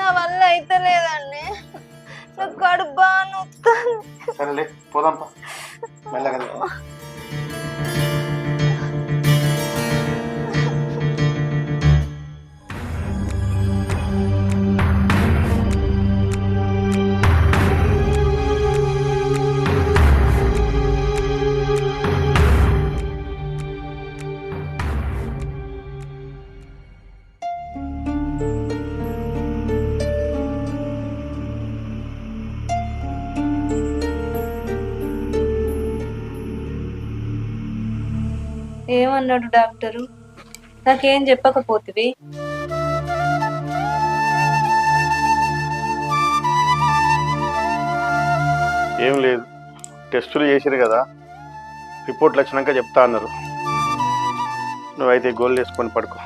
నా వల్ల అయితే లేదండి, నాకు కడుపు బాగా నొస్తుంది. సరేలే పోదాంపా మెల్లగా. ఏమన్నాడు డాక్టరు? నాకేం చెప్పకపోతివి? ఏం లేదు, టెస్టులు చేసిరు కదా, రిపోర్ట్లు వచ్చినాక చెప్తా అన్నారు. నువ్వైతే గోల్ వేసుకొని పడుకో.